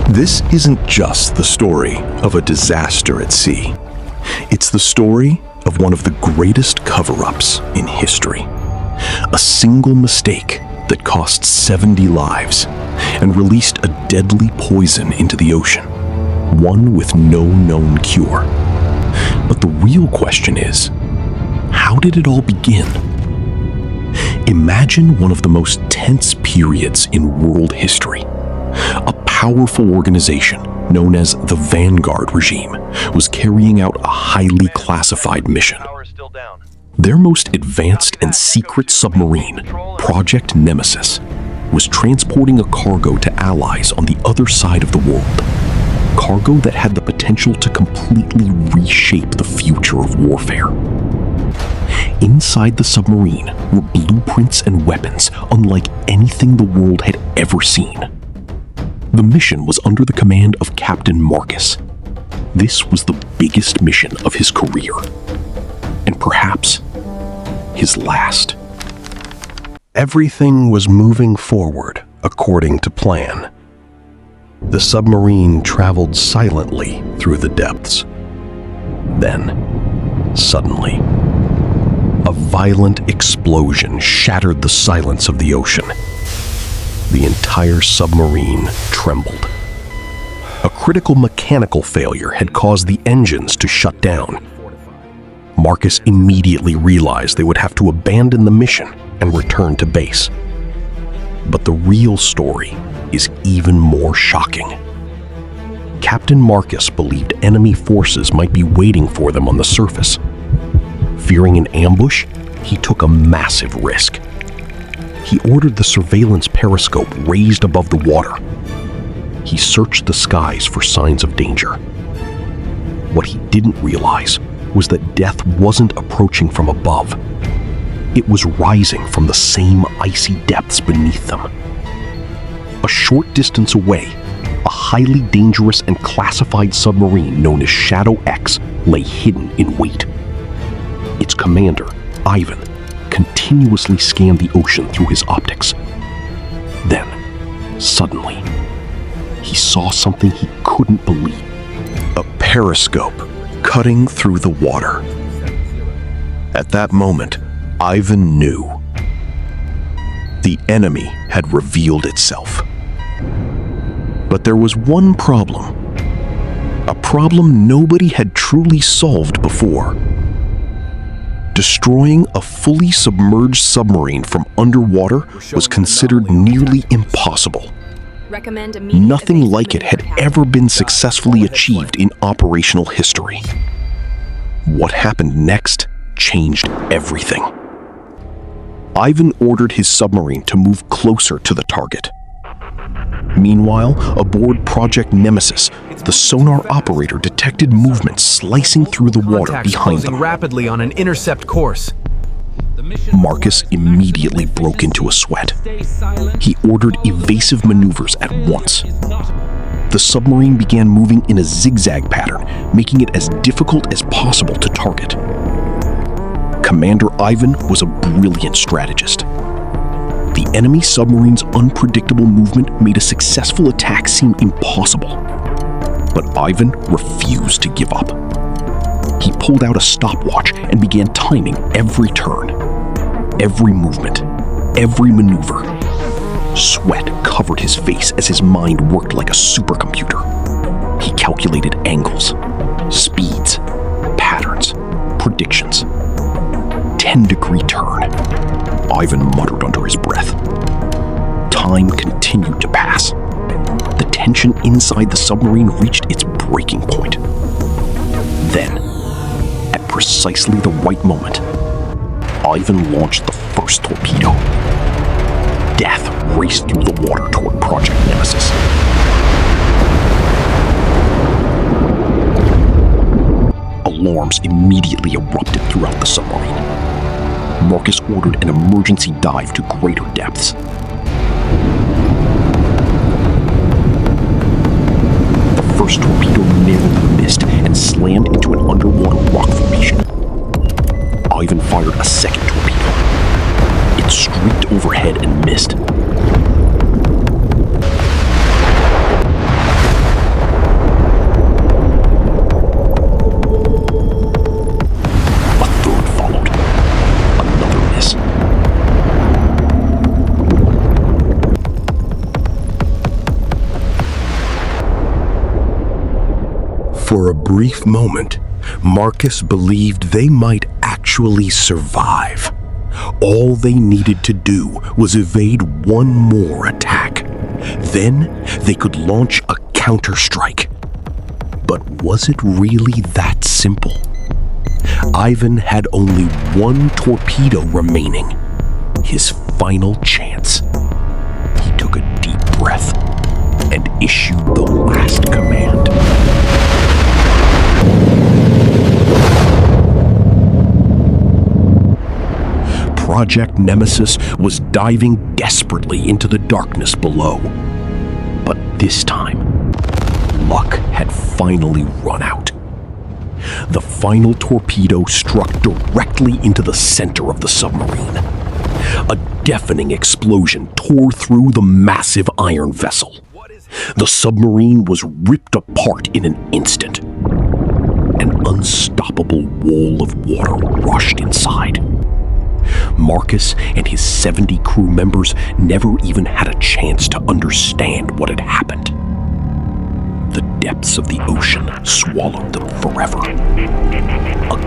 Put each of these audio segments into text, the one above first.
This isn't just the story of a disaster at sea. It's the story of one of the greatest cover-ups in history. A single mistake that cost 70 lives and released a deadly poison into the ocean, one with no known cure. But the real question is, how did it all begin? Imagine one of the most tense periods in world history. A powerful organization known as the Vanguard regime was carrying out a highly classified mission. Their most advanced and secret submarine, Project Nemesis, was transporting a cargo to allies on the other side of the world. Cargo that had the potential to completely reshape the future of warfare. Inside the submarine were blueprints and weapons unlike anything the world had ever seen. The mission was under the command of Captain Marcus. This was the biggest mission of his career, and perhaps his last. Everything was moving forward according to plan. The submarine traveled silently through the depths. Then, suddenly, a violent explosion shattered the silence of the ocean. The entire submarine trembled. A critical mechanical failure had caused the engines to shut down. Marcus immediately realized they would have to abandon the mission and return to base. But the real story is even more shocking. Captain Marcus believed enemy forces might be waiting for them on the surface. Fearing an ambush, he took a massive risk. He ordered the surveillance periscope raised above the water. He searched the skies for signs of danger. What he didn't realize was that death wasn't approaching from above. It was rising from the same icy depths beneath them. A short distance away, a highly dangerous and classified submarine known as Shadow X lay hidden in wait. Its commander, Ivan, continuously scanned the ocean through his optics. Then, suddenly, he saw something he couldn't believe. A periscope cutting through the water. At that moment, Ivan knew. The enemy had revealed itself. But there was one problem. A problem nobody had truly solved before. Destroying a fully submerged submarine from underwater was considered nearly impossible. Nothing like it had ever been successfully achieved in operational history. What happened next changed everything. Ivan ordered his submarine to move closer to the target. Meanwhile, aboard Project Nemesis, the sonar operator detected movement slicing through the water behind them. Rapidly on an intercept course. Marcus immediately broke into a sweat. He ordered evasive maneuvers at once. The submarine began moving in a zigzag pattern, making it as difficult as possible to target. Commander Ivan was a brilliant strategist. The enemy submarine's unpredictable movement made a successful attack seem impossible. But Ivan refused to give up. He pulled out a stopwatch and began timing every turn, every movement, every maneuver. Sweat covered his face as his mind worked like a supercomputer. He calculated angles, speeds, patterns, predictions. 10-degree turn. Ivan muttered under his breath. Time continued to pass. The tension inside the submarine reached its breaking point. Then, at precisely the right moment, Ivan launched the first torpedo. Death raced through the water toward Project Nemesis. Alarms immediately erupted throughout the submarine. Marcus ordered an emergency dive to greater depths. The first torpedo narrowly missed and slammed into an underwater rock formation. Ivan fired a second torpedo. It streaked overhead and missed. For a brief moment, Marcus believed they might actually survive. All they needed to do was evade one more attack. Then they could launch a counterstrike. But was it really that simple? Ivan had only one torpedo remaining, his final chance. He took a deep breath and issued the last command. Project Nemesis was diving desperately into the darkness below. But this time, luck had finally run out. The final torpedo struck directly into the center of the submarine. A deafening explosion tore through the massive iron vessel. The submarine was ripped apart in an instant. An unstoppable wall of water rushed inside. Marcus and his 70 crew members never even had a chance to understand what had happened. The depths of the ocean swallowed them forever.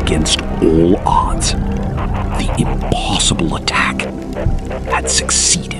Against all odds, the impossible attack had succeeded.